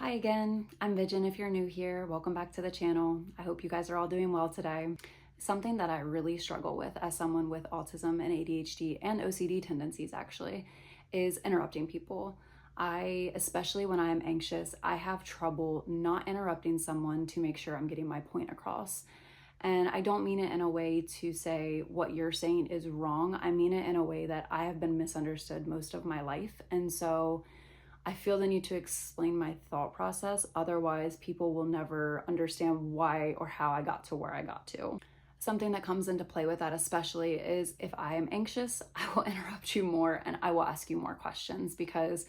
Hi again, I'm Vision. If you're new here, welcome back to the channel. I hope you guys are all doing well today. Something that I really struggle with as someone with autism and ADHD and OCD tendencies actually is interrupting people. Especially when I'm anxious, I have trouble not interrupting someone to make sure I'm getting my point across. And I don't mean it in a way to say what you're saying is wrong. I mean it in a way that I have been misunderstood most of my life. And so I feel the need to explain my thought process. Otherwise, people will never understand why or how I got to where I got to. Something that comes into play with that especially is if I am anxious, I will interrupt you more and I will ask you more questions because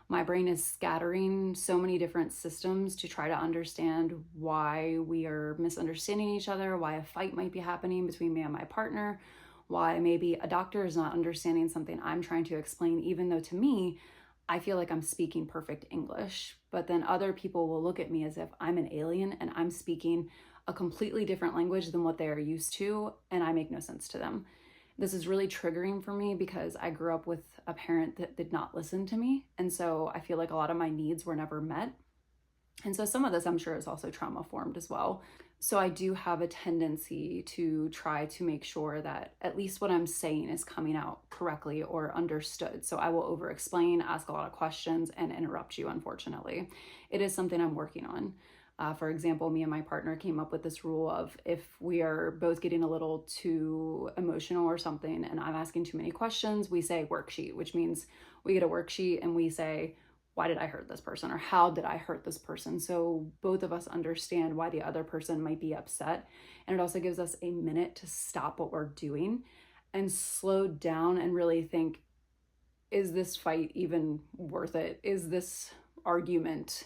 my brain is scattering so many different systems to try to understand why we are misunderstanding each other, why a fight might be happening between me and my partner, why maybe a doctor is not understanding something I'm trying to explain, even though to me, I feel like I'm speaking perfect English, but then other people will look at me as if I'm an alien and I'm speaking a completely different language than what they are used to, and I make no sense to them. This is really triggering for me because I grew up with a parent that did not listen to me, and so I feel like a lot of my needs were never met. And so some of this I'm sure is also trauma formed as well. So I do have a tendency to try to make sure that at least what I'm saying is coming out correctly or understood. So I will over explain, ask a lot of questions, and interrupt you, unfortunately. It is something I'm working on. For example, me and my partner came up with this rule of if we are both getting a little too emotional or something and I'm asking too many questions, we say worksheet, which means we get a worksheet and we say, why did I hurt this person? Or how did I hurt this person? So both of us understand why the other person might be upset. And it also gives us a minute to stop what we're doing and slow down and really think, is this fight even worth it? Is this argument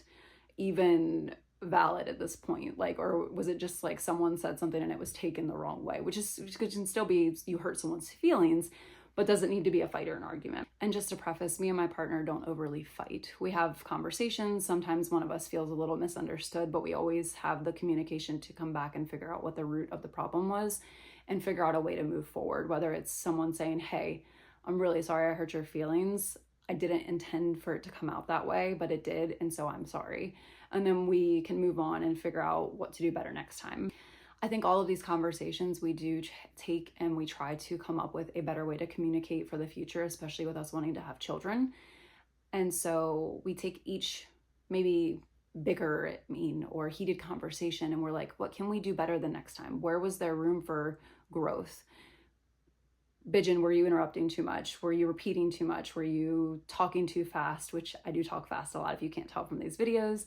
even valid at this point? Or was it just like someone said something and it was taken the wrong way, which can still be you hurt someone's feelings, but doesn't need to be a fight or an argument. And just to preface, me and my partner don't overly fight. We have conversations. Sometimes one of us feels a little misunderstood, but we always have the communication to come back and figure out what the root of the problem was and figure out a way to move forward, whether it's someone saying, hey, I'm really sorry I hurt your feelings. I didn't intend for it to come out that way, but it did, and so I'm sorry. And then we can move on and figure out what to do better next time. I think all of these conversations we do take and we try to come up with a better way to communicate for the future, especially with us wanting to have children. And so we take each maybe bigger, mean, or heated conversation and we're like, what can we do better the next time? Where was there room for growth? Bijan, were you interrupting too much? Were you repeating too much? Were you talking too fast? Which I do talk fast a lot if you can't tell from these videos.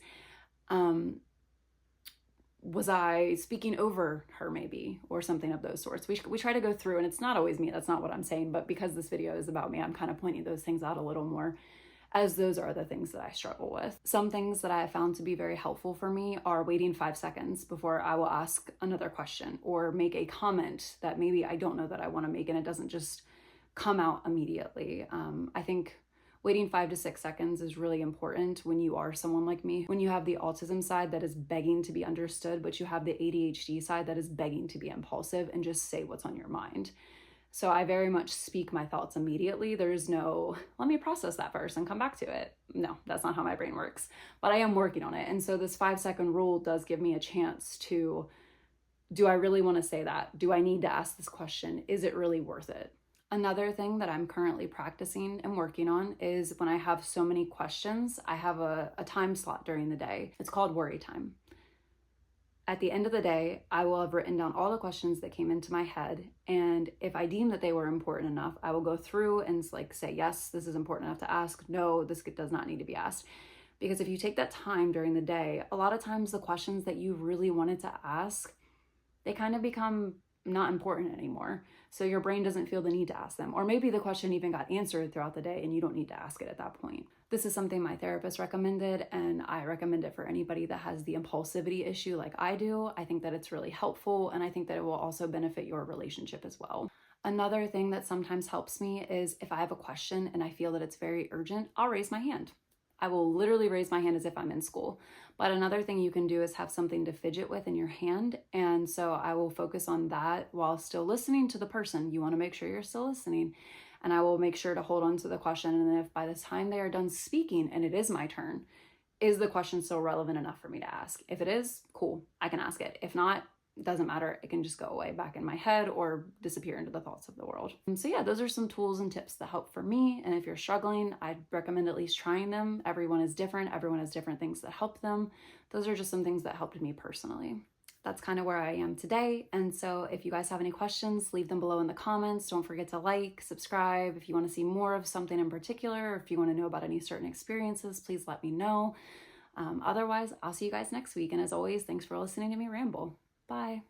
Was I speaking over her maybe, or something of those sorts? We try to go through, and it's not always me, that's not what I'm saying, but because this video is about me, I'm kind of pointing those things out a little more, as those are the things that I struggle with. Some things that I have found to be very helpful for me are waiting 5 seconds before I will ask another question or make a comment that maybe I don't know that I want to make and it doesn't just come out immediately. I think waiting 5 to 6 seconds is really important when you are someone like me. When you have the autism side that is begging to be understood, but you have the ADHD side that is begging to be impulsive and just say what's on your mind. So I very much speak my thoughts immediately. There's no, let me process that first and come back to it. No, that's not how my brain works, but I am working on it. And so this 5-second rule does give me a chance to, do I really want to say that? Do I need to ask this question? Is it really worth it? Another thing that I'm currently practicing and working on is when I have so many questions, I have a time slot during the day. It's called worry time. At the end of the day, I will have written down all the questions that came into my head. And if I deem that they were important enough, I will go through and say, yes, this is important enough to ask. No, this does not need to be asked. Because if you take that time during the day, a lot of times the questions that you really wanted to ask, they kind of become not important anymore. So your brain doesn't feel the need to ask them. Or maybe the question even got answered throughout the day and you don't need to ask it at that point. This is something my therapist recommended, and I recommend it for anybody that has the impulsivity issue like I do. I think that it's really helpful, and I think that it will also benefit your relationship as well. Another thing that sometimes helps me is if I have a question and I feel that it's very urgent, I'll raise my hand. I will literally raise my hand as if I'm in school. But another thing you can do is have something to fidget with in your hand. And so I will focus on that while still listening to the person. You want to make sure you're still listening. And I will make sure to hold on to the question. And then if by the time they are done speaking and it is my turn, is the question still relevant enough for me to ask? If it is, cool, I can ask it. If not, it doesn't matter. It can just go away back in my head or disappear into the thoughts of the world. And so yeah, those are some tools and tips that help for me. And if you're struggling, I'd recommend at least trying them. Everyone is different. Everyone has different things that help them. Those are just some things that helped me personally. That's kind of where I am today. And so if you guys have any questions, leave them below in the comments. Don't forget to like, subscribe. If you want to see more of something in particular, or if you want to know about any certain experiences, please let me know. Otherwise, I'll see you guys next week. And as always, thanks for listening to me ramble. Bye.